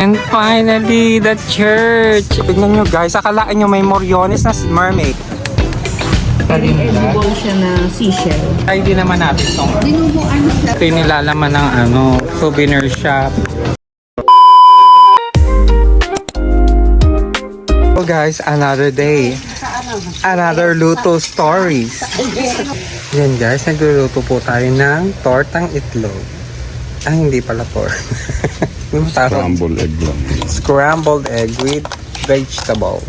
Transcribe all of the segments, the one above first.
And finally, the church. Tignan nyo guys, akalaan nyo may Moriones na mermaid. Edible siya na seashell. Ay, di naman natin itong Dinubuan siya. ito yung nilalaman ng souvenir shop. So guys, another day. Another luto stories. Yan guys, nagluluto po tayo ng tortang itlog. Hindi pala pork. Scrambled egg lang. Scrambled egg with vegetables.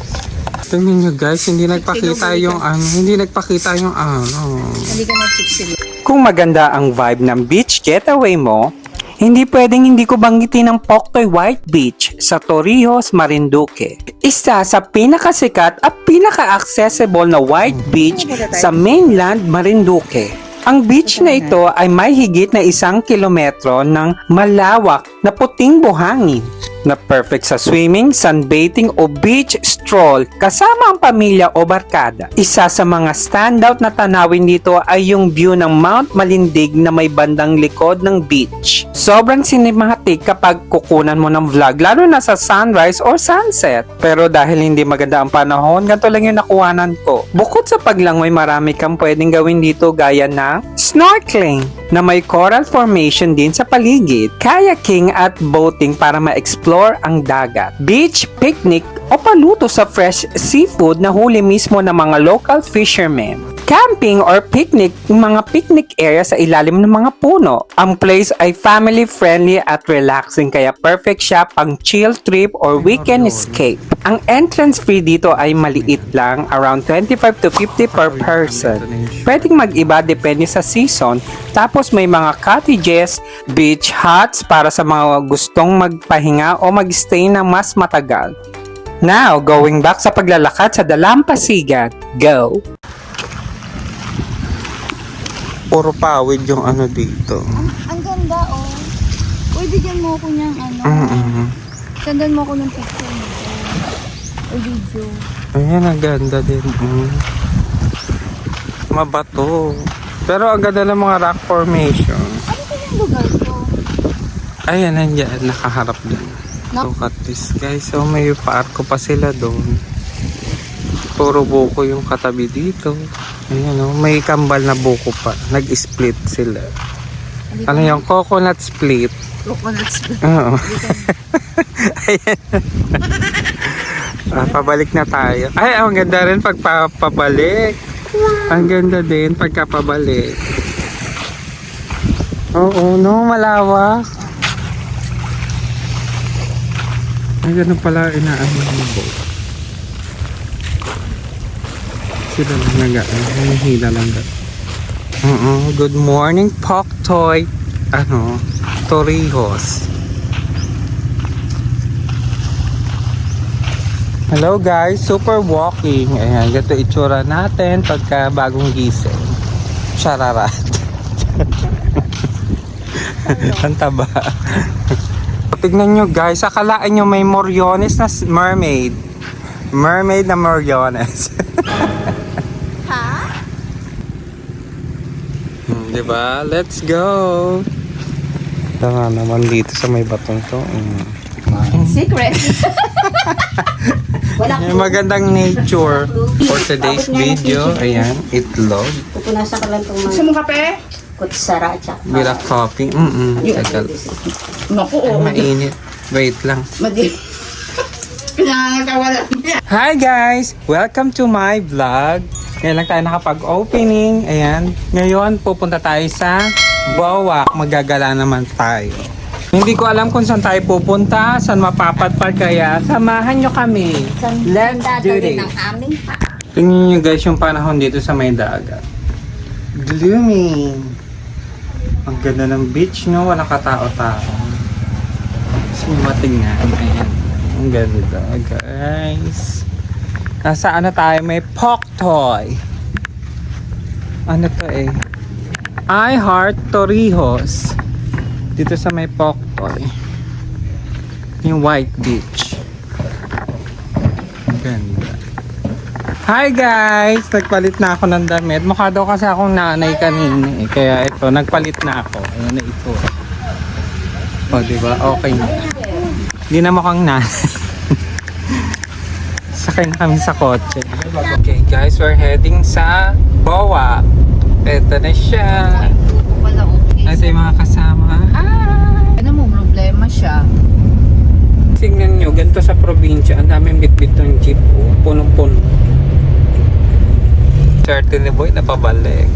Tingnan nyo guys, hindi nagpakita yung Hindi ka nag-fix. Kung maganda ang vibe ng beach getaway mo, hindi pwedeng hindi ko banggitin ang Poktoy White Beach sa Torrijos, Marinduque. Isa sa pinakasikat at pinaka-accessible na white beach sa mainland Marinduque. Ang beach na ito ay may higit na 1 kilometro ng malawak na puting buhangin na perfect sa swimming, sunbathing o beach stroll kasama ang pamilya o barkada. Isa sa mga standout na tanawin dito ay yung view ng Mount Malindig na may bandang likod ng beach. Sobrang cinematic kapag kukunan mo ng vlog lalo na sa sunrise or sunset. Pero dahil hindi maganda ang panahon, ganito lang yung nakuhanan ko. Bukod sa paglangoy, marami kang pwedeng gawin dito gaya ng snorkeling na may coral formation din sa paligid, kayaking at boating para ma-explore ang dagat, beach picnic o paluto sa fresh seafood na huli mismo ng mga local fishermen. Camping or picnic, mga picnic area sa ilalim ng mga puno. Ang place ay family friendly at relaxing kaya perfect siya pang chill trip or weekend escape. Ang entrance fee dito ay maliit lang, around 25 to 50 per person. Pwedeng mag-iba depende sa season. Tapos may mga cottages, beach huts para sa mga gustong magpahinga o mag-stay ng mas matagal. Now, going back sa paglalakad sa Dalampasigan. Go! Puro pawid yung dito. Ang ganda, oh. Uy, bigyan mo ako niyang Sandan mo ako ng picture nito. O video. Ayan, ang ganda din. Mabato. Pero ang ganda ng mga rock formation. Ano ba yung lugar to? Ayan, nandiyan. Nakaharap din. Look at this guys. So may parko pa sila doon. Puro buko yung katabi dito. Ayan o. May kambal na buko pa. Nag-split sila. Ano yung coconut split? Coconut split. Oo. Ayan. Pabalik na tayo. Ay, ang ganda rin pagpapabalik. Ang ganda din pagkapabalik. Oo, no, malawak. Ay, ganun pala inaano yung boat. Sila lang nag-hila lang. Good morning, Poktoy. Torrijos. Hello guys, super walking. Ayan, ganito itsura natin pagka bagong gising. Chararat. Ang taba. Tignan nyo guys, akalaan nyo may Moriones na mermaid. Mermaid na Moriones. Ha? Diba? Let's go! Tama naman dito sa may batong to. Secret. Wala Yung magandang nature for today's video. Ayan, itlog. Pupunasan ka lang itong Gusto mo kape? kutsara at saka. Bila coffee. Tagal. Naku, Ay, mainit. Wait lang. Pinangagawa lang niya. Hi guys! Welcome to my vlog. Ngayon lang tayo nakapag-opening. Ayan. Ngayon, pupunta tayo sa Bawak. Magagala naman tayo. Hindi ko alam kung saan tayo pupunta, saan mapapadpad, kaya samahan nyo kami. Let's do this. Ng aming pa. Tingnan nyo guys yung panahon dito sa may dagat. Gloomy. Ang ganda ng beach, no? Walang katao-tao. Gusto nyo matingnan. Ayan. Ang ganda guys. Nasa tayo? May Poktoy. Ano to eh? I Heart Torrijos. Dito sa may Poktoy. Yung White Beach. Ang ganda. Hi guys! Nagpalit na ako ng damit. Mukha daw kasi akong nanay kanina eh. Kaya ito, nagpalit na ako. Ayan na ito. O diba? Okay na. Hindi na mukhang na. Sakay na kami sa kotse. Okay guys, we're heading sa Boa. Ito na siya. Wala okay. Ito yung mga kasama. Ano mo, problema siya. Tingnan nyo, ganito sa probinsya. Ang daming bitbit ng jeep. Oh. Punong-puno. Swerte ni Boy, napabalik.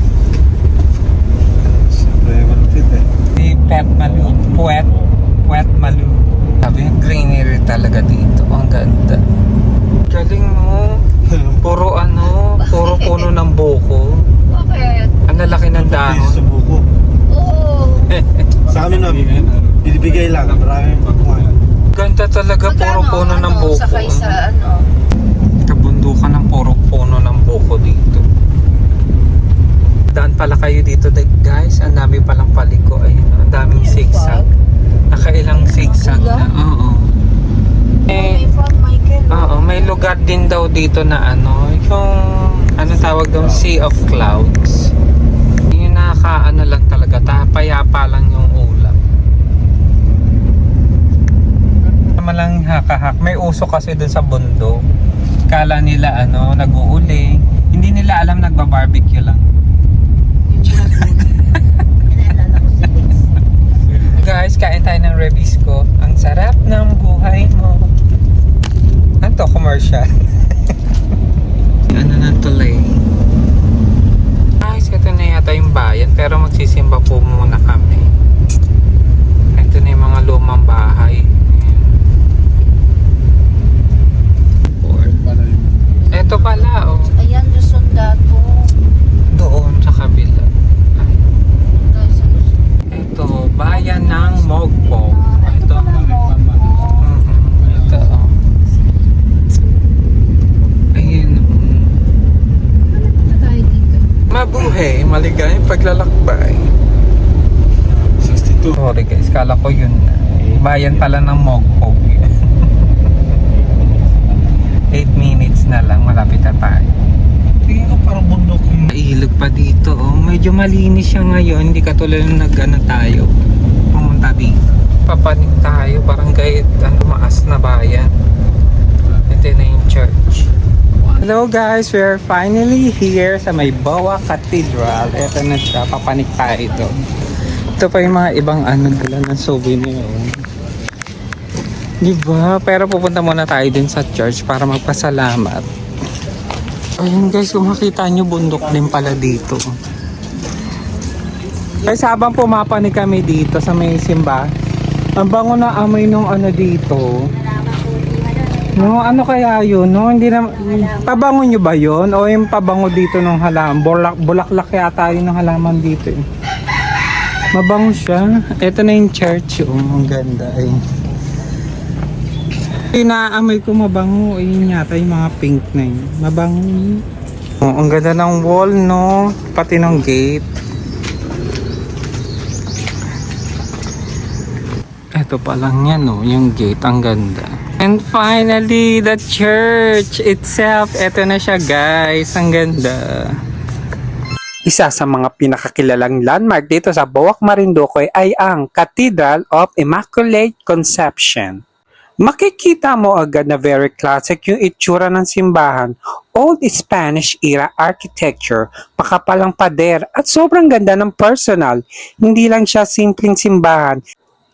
Siyempre, malupit eh. Si Pet Malu. Puwet Malu. Sabi, greenery talaga dito. Ang ganda. Galing mo. Puro puno ng buko. Bakit? Ang lalaki ng Piso dahon. sa buko. Oo. Sa amin na, binibigay lang. Maraming pakuha. Ganda talaga, puro puno ng buko. Sakay sa ano? Kabundukan ng puro puno ng buko dito. Daan pala kayo dito guys. Ang dami palang paliko. Ayun, ang daming zigzag. Nakailang zigzag na. Oo. May Frog Michael. Oo, may lugar din daw dito na ano, yung anong tawag doon, Sea of Clouds. Yung nakakaano lang talaga, payapa lang yung ulap. Naman lang hakahak. May uso kasi doon sa bundok. Kala nila ano, nag-uuli. Hindi nila alam nagba-barbecue lang. Guys, kain tayo ng Rebisco. Ang sarap ng buhay mo. Ano to? Commercial. Ano na tuloy? Guys, ito na yata yung bayan. Pero magsisimba po muna kami. Ito na yung mga lumang bahay. Ito pala, oh. Ayan, Luzon dato. Doon sa kabila. Ito, bayan ng Mogpog. Ito. Ito, oh. Ayun, oh. Tayo dito. Mabuhay, maligayang paglalakbay. 62. Sorry guys, kala ko yun na. Bayan pala ng Mogpog. 8 minutes na lang, malapit na tayo. Tingin ko parang bundok yung... Ilog pa dito, oh. Medyo malinis siya ngayon, hindi katulad ng nag-ano tayo. Pumunta dito. Papanik tayo, parang kahit maas na bayan. Ito na yung church. Hello guys, we're finally here sa may Boa Cathedral. Ito na siya, papanik tayo ito. Ito pa yung mga ibang ano dala ng souvenir. Diba? Pero pupunta muna tayo din sa church para magpasalamat. Ayun guys, kung makita nyo, bundok din pala dito. Guys, habang pumapanik kami dito sa may simba, ang bango na amoy nung ano dito. No, ano kaya yun? No, hindi na pabango nyo ba yun? O yung pabango dito ng halaman? Bulaklak yata yun ng halaman dito eh. Mabango siya. Ito na yung church. Oh, ang ganda eh. Yung naamoy ko mabango. Ayun yata yung mga pink na yun. Mabango yun. Oh, ang ganda ng wall, no? Pati ng gate. Ito pa lang yan, no? Yung gate, ang ganda. And finally, the church itself. Ito na siya, guys. Ang ganda. Isa sa mga pinakakilalang landmark dito sa Boac, Marinduque ay ang Cathedral of Immaculate Conception. Makikita mo agad na very classic yung itsura ng simbahan, old Spanish era architecture, makapalang pader at sobrang ganda ng personal. Hindi lang siya simpleng simbahan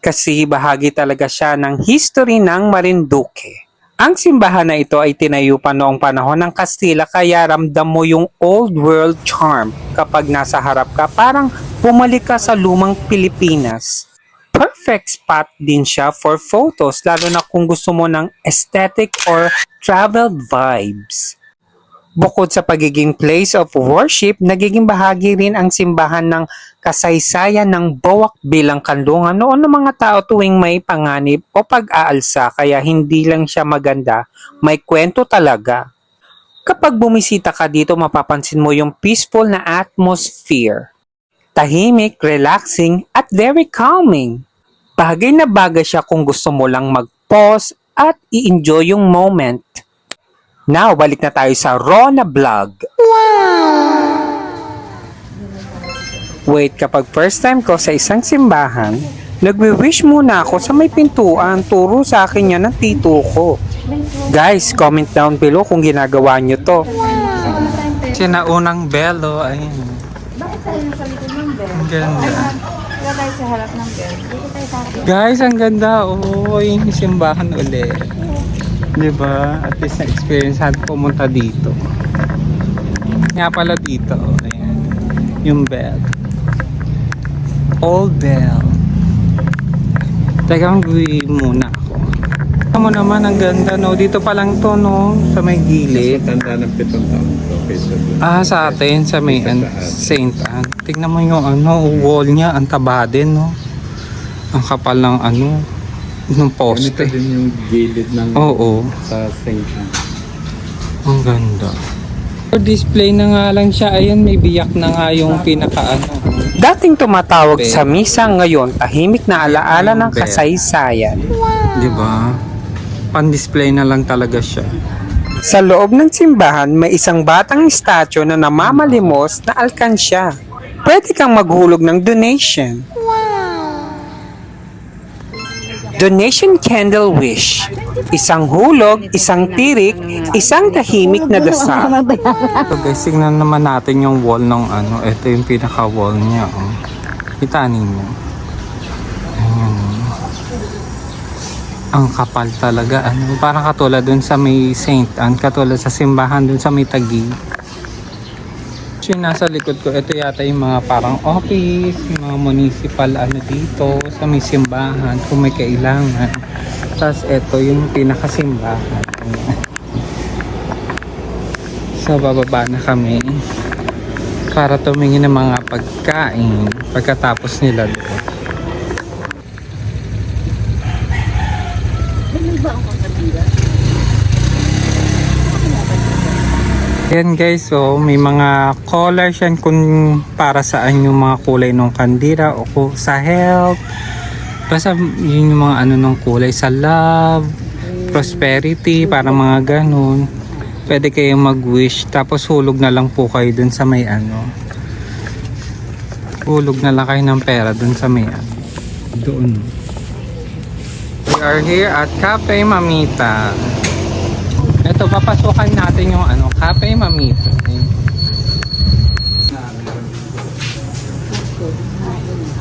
kasi bahagi talaga siya ng history ng Marinduque. Ang simbahan na ito ay tinayo pa noong panahon ng Kastila kaya ramdam mo yung old world charm kapag nasa harap ka, parang bumalik ka sa lumang Pilipinas. Perfect spot din siya for photos lalo na kung gusto mo ng aesthetic or travel vibes. Bukod sa pagiging place of worship, nagiging bahagi rin ang simbahan ng kasaysayan ng Boac bilang kanlungan noon ng mga tao tuwing may panganib o pag-aalsa kaya hindi lang siya maganda, may kwento talaga. Kapag bumisita ka dito, mapapansin mo yung peaceful na atmosphere. Tahimik, relaxing, at very calming. Bagay na bagay siya kung gusto mo lang mag-pause at i-enjoy yung moment. Now, balik na tayo sa raw na vlog. Wait, kapag first time ko sa isang simbahan, Nagwi-wish muna ako sa may pintuan. Turo sa akin yan ng tito ko. Guys, comment down below kung ginagawa nyo to. Sinaunang belo. Ayun. Bakit tayo nasa likod ng bell? Ang ganda. Wala tayo sa harap ng bell. Dito tayo sa akin. Guys, ang ganda. Oh, yung simbahan ulit. Diba? At least na-experience natin pumunta dito. Nga pala dito. Ayan. Yung bell. Old bell. Teka, mag-uwi muna ako. Mo naman, ang ganda, no? Dito pa lang to, no? Sa may gilid. Tanda ng 7 taon. Okay, so, Sa atin, sa may Saint Anne. Tingnan mo yung wall niya, ang taba din, no? Ang kapal ng ng poste. ganito din yung gilid ng Oo, sa St. Anne. ang ganda. Display na nga lang siya, ayan, may biyak na nga yung Dating tumatawag sa misa, ngayon tahimik na alaala ng kasaysayan. Di ba? Pan-display na lang talaga siya. Sa loob ng simbahan, may isang batang statue na namamalimos na alkansya. Pwede kang maghulog ng donation. Donation candle wish. Isang hulog, isang tirik, isang tahimik na dasal. So guys, tingnan naman natin yung wall ng Ito yung pinaka-wall niya. Oh. Kita ninyo. Ayan. Ang kapal talaga. Parang katulad dun sa may Saint Anne. Katulad sa simbahan dun sa may Taguig. So yung nasa likod ko, ito yata yung mga parang office, yung mga municipal dito sa may simbahan kung may kailangan. Tapos ito yung pinakasimbahan. So bababa na kami para tumingin ng mga pagkain pagkatapos nila doon. Yan guys, so may mga colors yan kung para saan yung mga kulay ng kandila o sa health. Basta yun yung mga ng kulay sa love, prosperity, para mga ganun. Pwede kayong mag-wish, tapos hulog na lang po kayo dun sa may hulog na lang kayo ng pera dun sa may doon. We are here at Cafe Mamita. Ito, papasukan natin yung Cafe Mamita.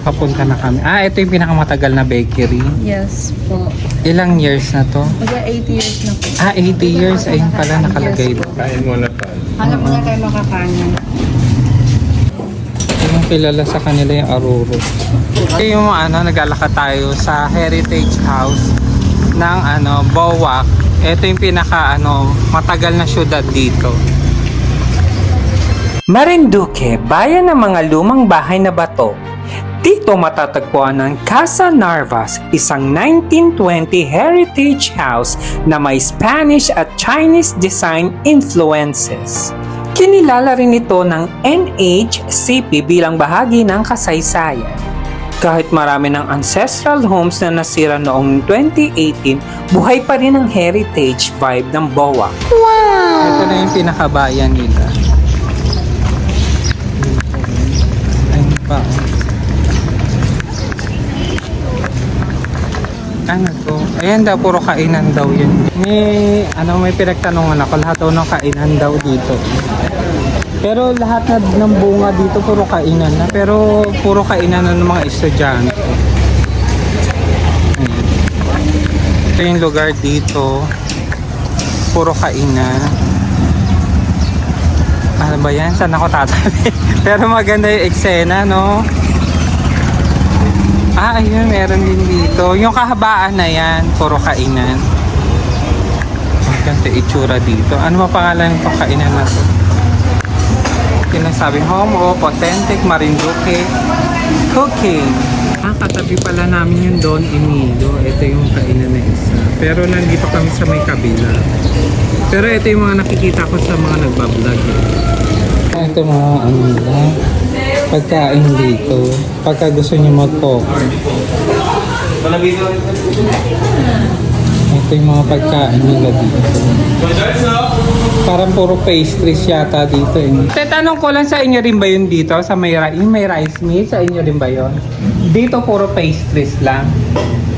Papunta na kami. Ito yung pinakamatagal na bakery. Yes po. Ilang years na to? Mga 80 years na po. 80 years. Ayun pala, nakalagay doon. Kain muna tayo. Hanap mo na tayo makakanin. Yung kilala sa kanila yung Aruro. Yung naglalakad tayo sa Heritage House ng Bowac. Ito yung pinaka matagal na syudad dito. Marinduque, bayan ng mga lumang bahay na bato. Dito matatagpuan ang Casa Narvas, isang 1920 heritage house na may Spanish at Chinese design influences. Kinilala rin ito ng NHCP bilang bahagi ng kasaysayan. Kahit marami ng ancestral homes na nasira noong 2018, buhay pa rin ang heritage vibe ng Bowac. Wow! Ito na yung pinakabayan nila. Ayun pa. To? Ayan daw, puro kainan daw yun. May pinagtanungan ako, lahat daw ng kainan daw dito. Pero lahat ng bunga dito puro kainan na. Pero puro kainan na ng mga estudyante. Ayan. Ito yung lugar dito. Puro kainan. Ano ba yan? Saan ako tatabi? Pero maganda yung eksena, no? Ayun, meron din dito. Yung kahabaan na yan, puro kainan. Ang ganda itsura dito. Ano ba pangalan ng kainan na to? Sinasabi, home of authentic Marinduque cooking. Katabi pala namin yung Don Emilio. Ito yung kainan na isa. Pero nandito kami sa may kabila. Pero ito yung mga nakikita ko sa mga nagbablog. Ito mga pagkain dito. Pagka gusto nyo mag-poker. Ito yung mga pagkain nila dito. Parang puro pastries yata dito. Tanong ko lang, sa inyo rin ba yun dito? Sa may rice meat? Sa inyo rin ba yun? Dito puro pastries lang.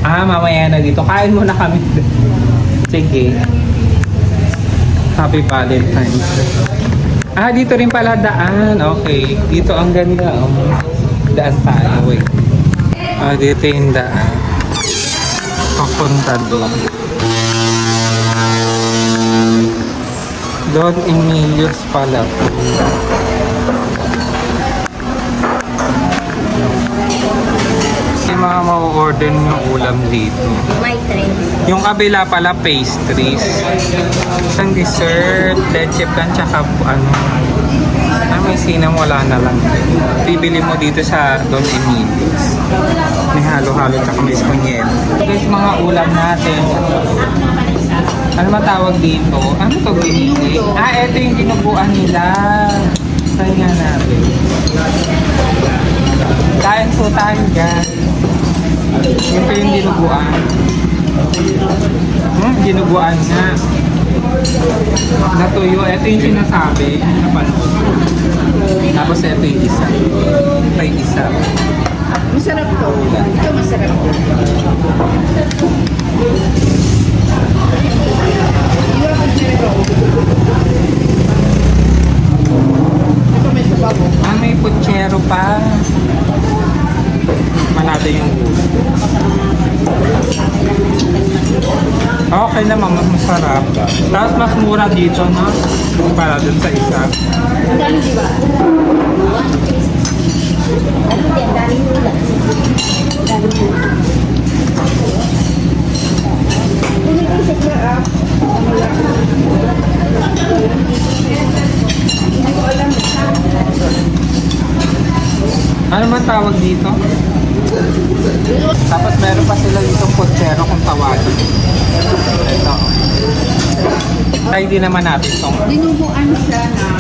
Ah, mamaya na dito. Kain muna kami. Sige. Happy Valentine's. Ah, dito rin pala daan. Okay. Dito ang ganda. Oh. Daan tayo. Wait. Ah, dito yung daan. Papunta doon. Don Emilios pala. Yung mga ma-order yung ulam dito. May train. Yung kabila pala pastries. Isang dessert, leche plan, tsaka ano. May sinang wala na lang. Bibili mo dito sa Don Emilios. May halo-halo tsaka may skunyel. Guys, mga ulam natin. Ano matawag dito? Ano to binili? Ah, eto yung dinuguan nila. Try nga natin. Kain po tayo dyan. Ito yung dinuguan. Dinuguan nga. Natuyo. Ito yung sinasabi. Tapos ito yung isa. Ito yung isa. Masarap to. Ito masarap. Ah, may putsero pa. Manado yung ulo. Okay naman, mas masarap. Tapos mas mura dito, no? Para dun sa isa. Ang dami, di ba? Ano din, daming ulam. Daming ulam. Ano man tawag dito? Tapos meron pa sila dito putsero kung tawagin. Ito. Try din naman natin itong Dinuguan siya na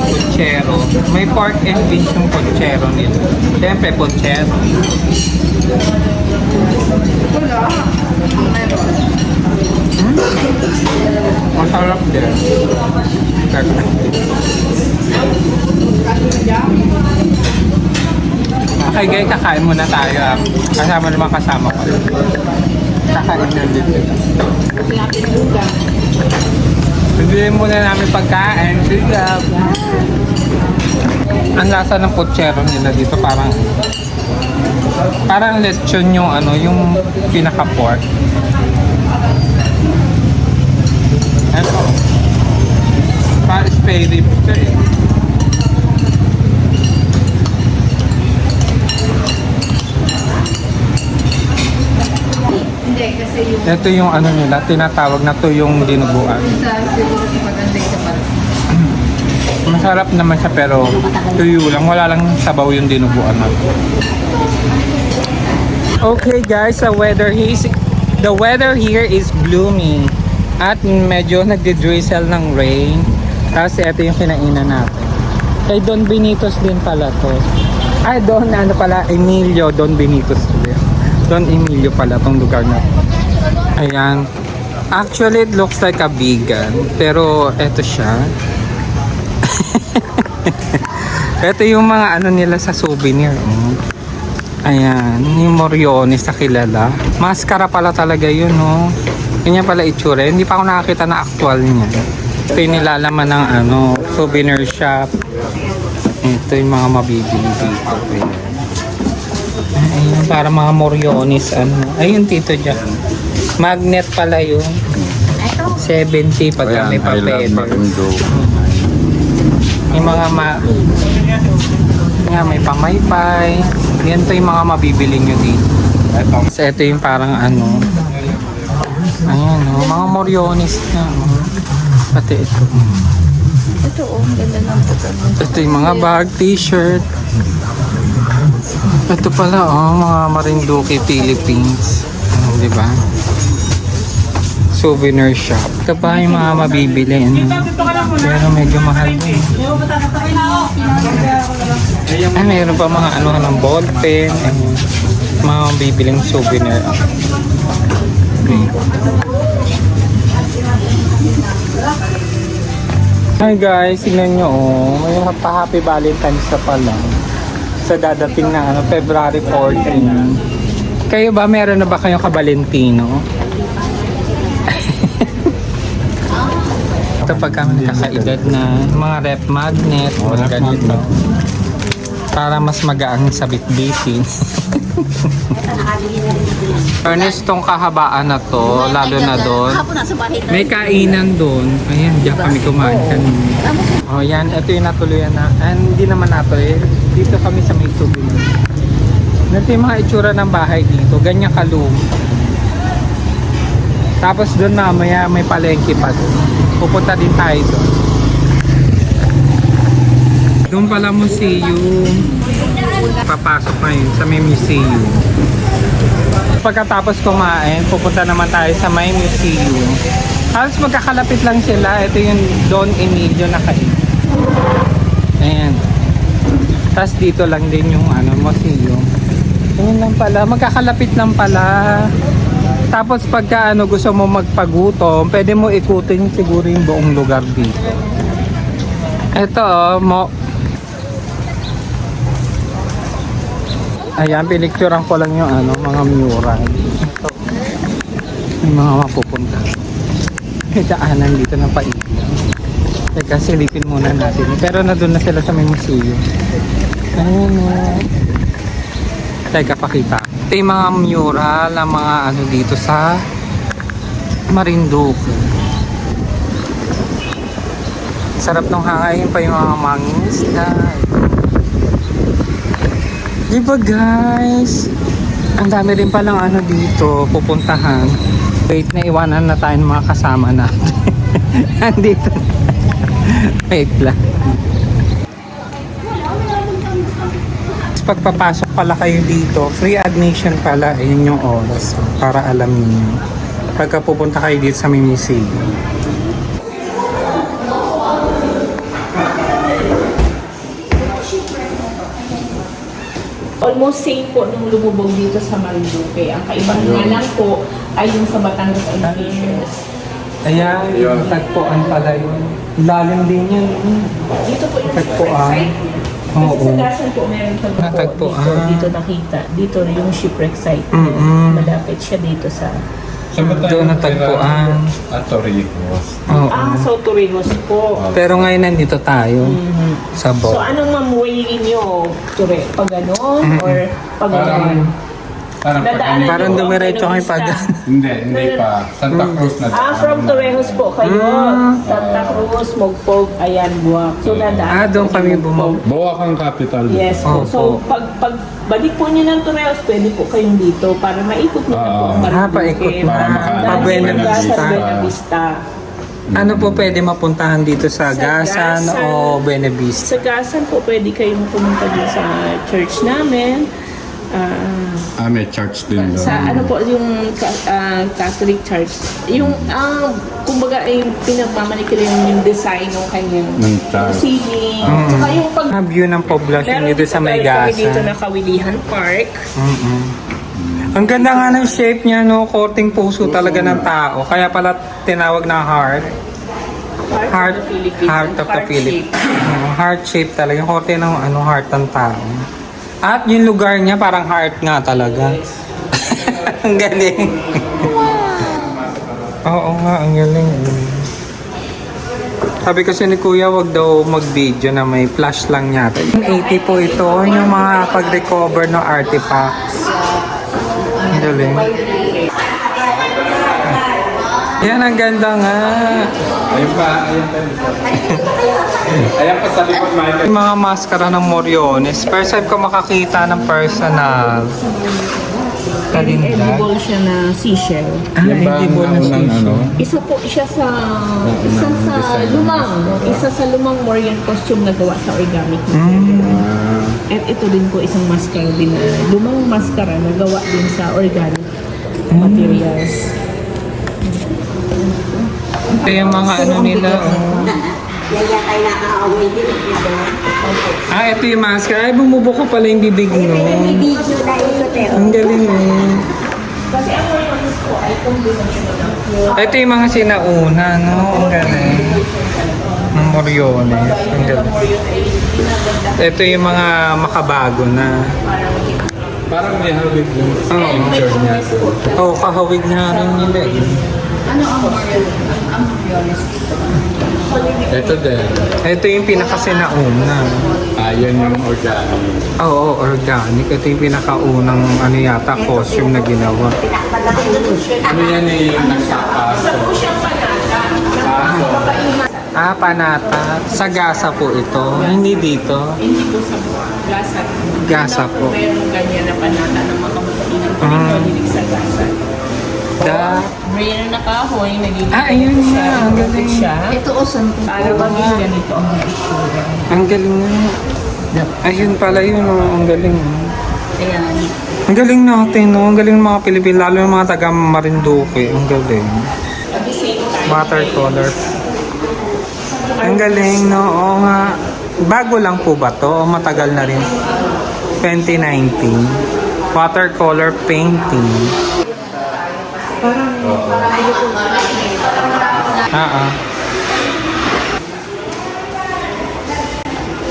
putsero. May pork and beans yung putsero nila. Siyempre, putsero. wala. Ang meron. Masarap din. Okay guys, kakain muna tayo. Kasama naman kasama ko. Kakain na dito. Kasi natin ulam. Bibili muna namin pagkain. Sige. Ang lasa ng putsero nila dito parang lechon yung ano, yung pinaka-pork. Ito. Parang spay rib ito eh. Hindi, kasi yung Ito yung ano nila, tinatawag na to yung dinuguan. sa siguro maganda sa parang. Masarap naman siya pero tuyo lang. Wala lang sabaw yung dinuguan na. Okay guys, the weather here is gloomy. At medyo nagdi-drizzle ng rain. Tapos ito yung kinainan natin. Kay Don Benitos din pala to. Ay, Don, ano pala, Emilio Don Benitos din. Don Emilio pala tong lugar na. Ayan. Actually, it looks like a vegan. Pero eto siya. Ito yung mga ano nila sa souvenir. Oh. Ayan, yung Moriones na kilala. Maskara pala talaga yun, no? Ganyan pala itsura. Hindi pa ako nakakita na actual niya. Ito yung nilalaman ng ano, souvenir shop. Ito yung mga mabibili dito. Ayun, para mga Moriones, ano. Ayun, tito dyan. Magnet pala yun. 70 pag may papel. Yung mga may pamaypay. Yan to yung mga mabibili nyo dito. Ito yung parang ano. Ayan o, mga Moriones na. Pati ito. Ito ang ganda ng puto. Ito yung mga bag, t-shirt. Ito pala mga Marinduque, Philippines. Diba? Souvenir shop. Ito pa yung mga mabibili. Pero medyo mahal din. Ay, mayroon pa mga ano ng ball pen. Mga mabibiling souvenir. Okay. Hi guys, tingnan nyo oh. May pa-happy Valentine's na pala. Sa dadating na February 14. Kayo ba, meron na ba kayong ka-Valentino? Ito pag kami nakakaedad na mga rep magnet, mga ganito. Para mas magaang sa bitbitin. Ernest, tong kahabaan na to, lalo na doon. May kainan doon. Ayan, diyan kami kumain kanina. Oh, yan. Ito yung natuluyan na. Hindi naman natuloy. Dito kami sa may souvenir. Ito yung mga itsura ng bahay dito. Ganyan kalum. Tapos doon mamaya may palengke pa doon. Pupunta din tayo doon. Doon pala museum. Papasok ngayon sa may museum. Pagkatapos kumain, pupunta naman tayo sa may museum. Halos magkakalapit lang sila. Ito yung Don Emilio na kain. Ayan. Tapos dito lang din yung museum. Ayan lang pala. Magkakalapit lang pala. Tapos pagka gusto mo magpagutom, pwede mo ikutin siguro yung buong lugar dito. Ito ayan, pinicturean ko lang yung mga mural. Ito. Yung mga mapupunta. May daanan dito ng pailaw. Teka, silipin muna natin. Pero nandun na sila sa may museum. Ayan o. Teka, pakita. Ito yung mga mural ng mga dito sa Marinduque. Sarap nung hangayin pa yung mga mangisda. Diba guys? Ang dami rin palang dito pupuntahan. Wait, na iwanan na tayo ng mga kasama natin. Andito. Wait lang. Pagpapasok pala kayo dito, free admission pala. Ayun yung oras. Para alam niyo. Pagka pupunta kayo dito sa may museum. Almost same po nung lumubog dito sa Marinduque. Ang kaibahan nga lang po ay yung sa Batangas and Fisheries. Ayan, tagpuan pala yun. Lalim din yan. Dito po yung Tagpuan. shipwreck site. Kasi Oo. sa Gasan po meron pa po Natagpuan. dito nakita. Dito yung shipwreck site. Mm-mm. Malapit siya dito sa... Doon natagpuan. At Torrijos. Oo. Sa Torrijos po. Pero ngayon nandito tayo. Sa So boat. anong way niyo? Pag ganon or pag ganon? Nadaanan Parang niyo ang dumiretso kayo pag... Hindi pa. Santa Cruz na. from Torrijos po kayo. Santa Cruz, Mogpog, ayan, Buwak. So nadaanan doon po kami yung Mogpog. Bawakang capital. Yes po. Opo. So pag balik po niyo ng Torrijos, pwede po kayong dito para maikot niyo na po ang Marinduque. paikot na. Para Pa dahil Buena sa Vista. Buena Vista. Ano po pwede mapuntahan dito sa Sa Gasan Gasan. o Buena Vista? Sa Gasan po, pwede kayong pumunta din sa church namin. May church din doon. Sa ano po, yung Catholic Church. Yung, kumbaga, ay pinagmamanikil yung design ng kanyang Ng church. ceiling. Saka yung pag... View ng poblasyon Meron dito sa may kami dito Gasan. na Kawilihan Park. Ang ganda nga ng shape niya, no? Korting puso talaga ng tao. Kaya pala tinawag na heart. Heart of the Philippines. Heart shape talaga. Yung korte ng heart ng tao. At yung lugar niya parang heart nga talaga. Ang galing. Oo nga, ang galing. Sabi kasi ni Kuya, wag daw mag-video na may flash lang yata. 80 po ito, yung mga pag-recover ng artifacts. Ang galing. Yan, ang ganda nga. Ayun pa. Ayan pa sa likod, Michael. Yung mga maskara ng Moriones, first time ko makakita ng personal. Kalindag. Edible siya na seashell. Yan ba ang edible na naunang sushi. Isa po siya sa isa sa lumang Morian costume na gawa sa organic material. At ito din po isang mascara din na lumang mascara na gawa din sa organic materials. Ito yung mga nila. Kaya tayo naka-away din. Ito yung maskara. Ay, bumubuka pala yung bibig mo. Video na ito, pero. Ang galing Kasi ang Morian po ay kombinasyon ng Ito yung mga sinauna, no? Ang galing. Moriones. Ang galing. Moryon ay pinaganda. Ito yung mga makabago na. Parang may hawig yung Oo. picture niya. Oh, kahawig na rin nila eh. Ano ang Moriones dito? Ito din. Ito yung pinakasinauna. Yan yung organic. Oo, organic. Ito yung pinakaunang ano yata, costume na ginawa. Ano yan eh, yung nagpapaso. Ah, panata. Sa gasa po ito. Hindi dito. Hindi po sa gasa. Gasa po. Merong ganyan na panata ng mga kamutinang pinagkalilig sa gasa. Da. Mayroon na kahoy, nagiging Ayun nga. Ang galing. siya. Ito o santo. Para maging ganito ang itsura. Ang galing nga. Ayun pala yun. Oh. Ang galing. Oh. Ayan. Ang galing natin, no? Ang galing ng mga Pilipino, lalo yung mga taga Marinduque. Ang galing. At the same time, Watercolor. Ang galing, no? Oo nga. Bago lang po ba to? O matagal na rin? 2019. Watercolor painting.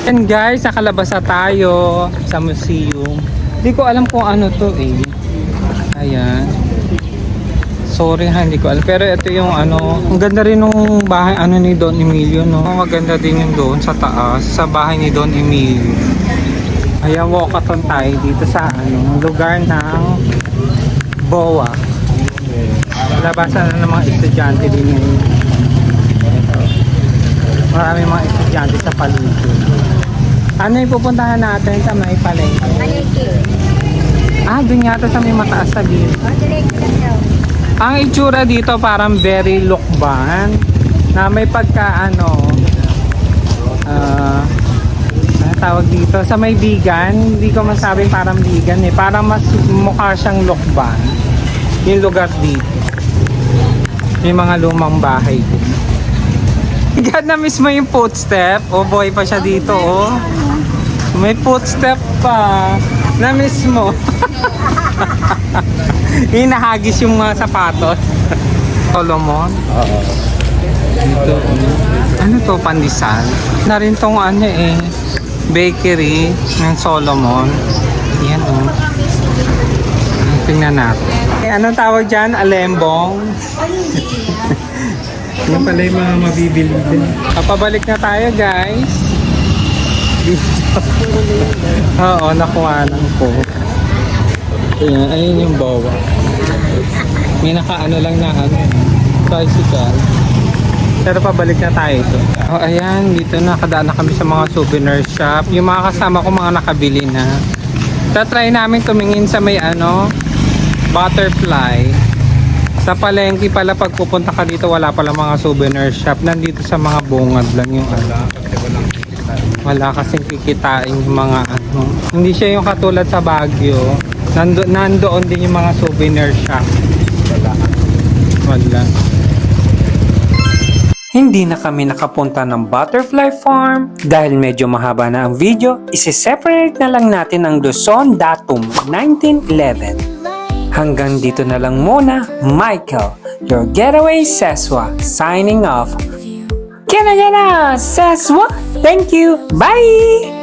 And guys, nakalabas na tayo sa museum. Hindi ko alam kung ano to eh. Ayan. Sorry ha, hindi ko alam. Pero ito yung ano, ang ganda rin nung bahay ano ni Don Emilio, no? Maganda din yung doon sa taas, sa bahay ni Don Emilio. Ayan, walkathon tayo dito sa ano, lugar ng BOA. Labasan na ng mga estudyante din ngayon. Maraming mga estudyante sa paligid. Ano yung pupuntahan natin sa may palengke? Maliki. Ah, dun yata sa may mataas sa gilid. Maliki lang daw. Ang itsura dito parang very lukban na may pagka ano ano tawag dito sa may bigan, hindi ko masabi parang bigan eh, parang mas mukha siyang lukban yung lugar dito, yung mga lumang bahay din. God, na miss mo yung footstep. Oh boy pa siya dito oh, may footstep pa, na miss mo. Hinahagis yung mga sapatos. Solomon. Oo. Dito. Ano to? Pandesal? Na rin tong ano eh. Bakery ng Solomon. Yan oh. Tingnan natin. Eh, anong tawag dyan? Alembong? Yan pala yung mga mabibili din. Papabalik na tayo guys. Dito. Oo, nakuha lang ko. Ayan, ayun yung BOA. May nakaano lang na ano, tricycle. Pero pabalik na tayo ito. Oh, ayan, dito nakadaan na kami sa mga souvenir shop. Yung mga kasama ko mga nakabili na. Tatry namin tumingin sa may ano, butterfly. Sa palengke pala pag pupunta ka dito wala pala mga souvenir shop. Nandito sa mga bungad lang yung ano. Wala kasing kikitain yung mga ano. Hindi siya yung katulad sa Baguio. Nandoon din yung mga souvenir shop. Wala. Hindi na kami nakapunta ng butterfly farm dahil medyo mahaba na ang video. Isi-separate na lang natin ang Luzon datum 1911. Hanggang dito na lang muna, Michael, your getaway Seswa, signing off. Kena Seswa, thank you, bye!